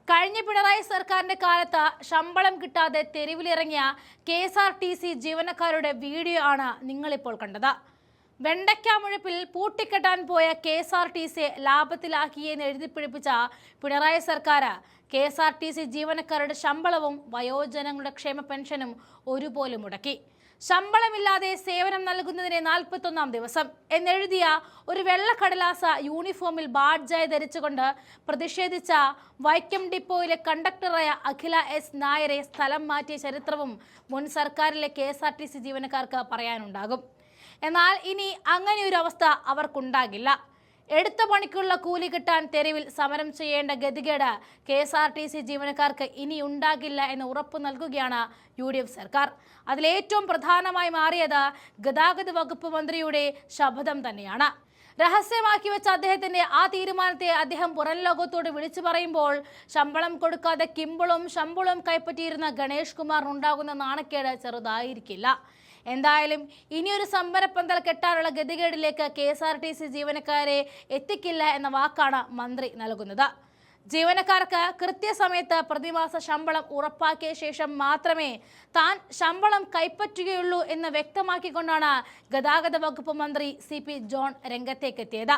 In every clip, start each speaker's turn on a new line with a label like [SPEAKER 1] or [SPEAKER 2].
[SPEAKER 1] കഴിഞ്ഞ പിണറായി സർക്കാരിന്റെ കാലത്ത് ശമ്പളം കിട്ടാതെ തെരുവിലിറങ്ങിയ KSRTC ജീവനക്കാരുടെ വീഡിയോ ആണ് നിങ്ങളിപ്പോൾ കണ്ടത്. വെണ്ടയ്ക്കാമുഴപ്പിൽ പൂട്ടിക്കെട്ടാൻ പോയ KSRTC ലാഭത്തിലാക്കിയെന്ന് എഴുതിപ്പിടിപ്പിച്ച പിണറായി സർക്കാർ KSRTC ജീവനക്കാരുടെ ശമ്പളവും വയോജനങ്ങളുടെ ക്ഷേമ പെൻഷനും ഒരുപോലെ മുടക്കി. ശമ്പളമില്ലാതെ സേവനം നൽകുന്നതിന് 41-ാം ദിവസം എന്നെഴുതിയ ഒരു വെള്ളക്കടലാസ യൂണിഫോമിൽ ബാഡ്ജായി ധരിച്ചുകൊണ്ട് പ്രതിഷേധിച്ച വൈക്കം ഡിപ്പോയിലെ കണ്ടക്ടറായ അഖില എസ് നായരെ സ്ഥലം മാറ്റിയ ചരിത്രവും മുൻ സർക്കാരിലെ KSRTC ജീവനക്കാർക്ക് പറയാനുണ്ടാകും. എന്നാൽ ഇനി അങ്ങനെയൊരു അവസ്ഥ അവർക്കുണ്ടാകില്ല. എടുത്ത പണിക്കുള്ള കൂലി കിട്ടാൻ തെരുവിൽ സമരം ചെയ്യേണ്ട ഗതികേട് KSRTC ജീവനക്കാർക്ക് ഇനി ഉണ്ടാകില്ല എന്ന് ഉറപ്പു നൽകുകയാണ് UDF സർക്കാർ. അതിലേറ്റവും പ്രധാനമായി മാറിയത് ഗതാഗത വകുപ്പ് മന്ത്രിയുടെ ശപഥം തന്നെയാണ്. രഹസ്യമാക്കി വെച്ച അദ്ദേഹത്തിന്റെ ആ തീരുമാനത്തെ അദ്ദേഹം പുറം ലോകത്തോട് വിളിച്ചു പറയുമ്പോൾ ശമ്പളം കൊടുക്കാതെ കിമ്പളും ശമ്പളവും കൈപ്പറ്റിയിരുന്ന ഗണേഷ് കുമാറിനുണ്ടാകുന്ന നാണക്കേട് ചെറുതായിരിക്കില്ല. എന്തായാലും ഇനിയൊരു സമരപ്പന്തൽ കെട്ടാനുള്ള ഗതികേടിലേക്ക് KSRTC ജീവനക്കാരെ എത്തിക്കില്ല എന്ന വാക്കാണ് മന്ത്രി നൽകുന്നത്. ജീവനക്കാർക്ക് കൃത്യസമയത്ത് പ്രതിമാസ ശമ്പളം ഉറപ്പാക്കിയ ശേഷം മാത്രമേ താൻ ശമ്പളം കൈപ്പറ്റുകയുള്ളൂ എന്ന് വ്യക്തമാക്കിക്കൊണ്ടാണ് ഗതാഗത വകുപ്പ് മന്ത്രി CP ജോൺ രംഗത്തേക്കെത്തിയത്.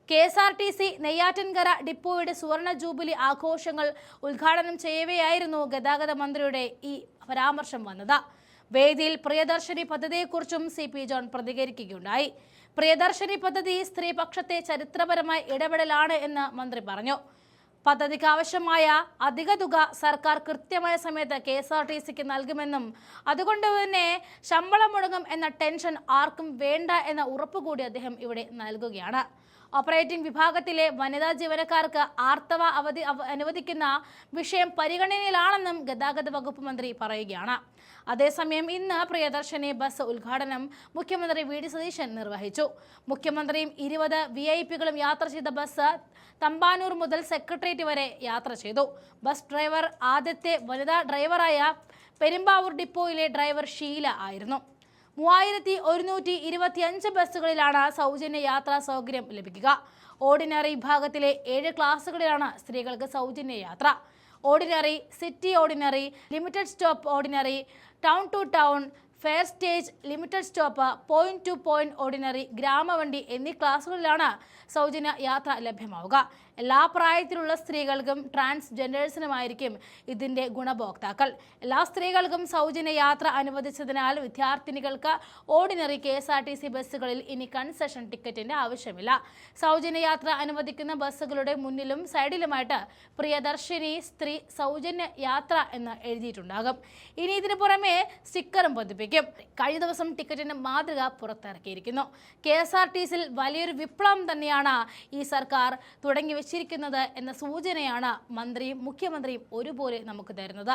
[SPEAKER 1] KSRTC നെയ്യാറ്റിൻകര ഡിപ്പോയുടെ സുവർണ ജൂബിലി ആഘോഷങ്ങൾ ഉദ്ഘാടനം ചെയ്യവെയായിരുന്നു ഗതാഗത മന്ത്രിയുടെ ഈ പരാമർശം വന്നത്. വേദിയിൽ പ്രിയദർശിനി പദ്ധതിയെക്കുറിച്ചും CP ജോൺ പ്രതികരിക്കുകയുണ്ടായി. പ്രിയദർശിനി പദ്ധതി സ്ത്രീപക്ഷത്തെ ചരിത്രപരമായ ഇടപെടലാണ് എന്ന് മന്ത്രി പറഞ്ഞു. പദ്ധതിക്ക് ആവശ്യമായ അധിക തുക സർക്കാർ കൃത്യമായ സമയത്ത് KSRTCക്ക് നൽകുമെന്നും അതുകൊണ്ട് തന്നെ ശമ്പളം മുടങ്ങും എന്ന ടെൻഷൻ ആർക്കും വേണ്ട എന്ന ഉറപ്പുകൂടി അദ്ദേഹം ഇവിടെ നൽകുകയാണ്. ഓപ്പറേറ്റിംഗ് വിഭാഗത്തിലെ വനിതാ ജീവനക്കാർക്ക് ആർത്തവ അവധി അനുവദിക്കുന്ന വിഷയം പരിഗണനയിലാണെന്നും ഗതാഗത വകുപ്പ് മന്ത്രി പറയുകയാണ്. അതേസമയം ഇന്ന് പ്രിയദർശിനി ബസ് ഉദ്ഘാടനം മുഖ്യമന്ത്രി VD സതീശൻ നിർവഹിച്ചു. മുഖ്യമന്ത്രിയും 20 VIP-കളും യാത്ര ചെയ്ത ബസ് തമ്പാനൂർ മുതൽ സെക്രട്ടേറിയറ്റ് വരെ യാത്ര ചെയ്തു. ബസ് ഡ്രൈവർ ആദ്യത്തെ വനിതാ ഡ്രൈവറായ പെരുമ്പാവൂർ ഡിപ്പോയിലെ ഡ്രൈവർ ഷീല ആയിരുന്നു. 3125 ബസ്സുകളിലാണ് സൗജന്യ യാത്രാ സൗകര്യം ലഭിക്കുക. ഓർഡിനറി വിഭാഗത്തിലെ 7 ക്ലാസുകളിലാണ് സ്ത്രീകൾക്ക് സൗജന്യ യാത്ര. Ordinary, city ordinary, limited stop ordinary, town to town, fare stage, limited stop, point to point ordinary, ഗ്രാമവണ്ടി എന്നീ ക്ലാസുകളിലാണ് സൗജന്യ യാത്ര ലഭ്യമാവുക. എല്ലാ പ്രായത്തിലുള്ള സ്ത്രീകൾക്കും ട്രാൻസ്ജെൻഡേഴ്സിനുമായിരിക്കും ഇതിന്റെ ഗുണഭോക്താക്കൾ. എല്ലാ സ്ത്രീകൾക്കും സൗജന്യ യാത്ര അനുവദിച്ചതിനാൽ വിദ്യാർത്ഥിനികൾക്ക് ഓർഡിനറി KSRTC ബസ്സുകളിൽ ഇനി കൺസെഷൻ ടിക്കറ്റിന്റെ ആവശ്യമില്ല. സൗജന്യ യാത്ര അനുവദിക്കുന്ന ബസ്സുകളുടെ മുന്നിലും സൈഡിലുമായിട്ട് പ്രിയദർശിനി സ്ത്രീ സൗജന്യ യാത്ര എന്ന് എഴുതിയിട്ടുണ്ടാകും. ഇനി ഇതിനു പുറമെ സ്റ്റിക്കറും പതിപ്പിക്കും. കഴിഞ്ഞ ദിവസം ടിക്കറ്റിന്റെ മാതൃക പുറത്തിറക്കിയിരിക്കുന്നു. KSRTCയിൽ വലിയൊരു വിപ്ലവം തന്നെയാണ് ഈ സർക്കാർ തുടങ്ങി വെച്ചിരിക്കുന്നത് എന്ന സൂചനയാണ് മന്ത്രിയും മുഖ്യമന്ത്രിയും ഒരുപോലെ നമുക്ക് തരുന്നത്.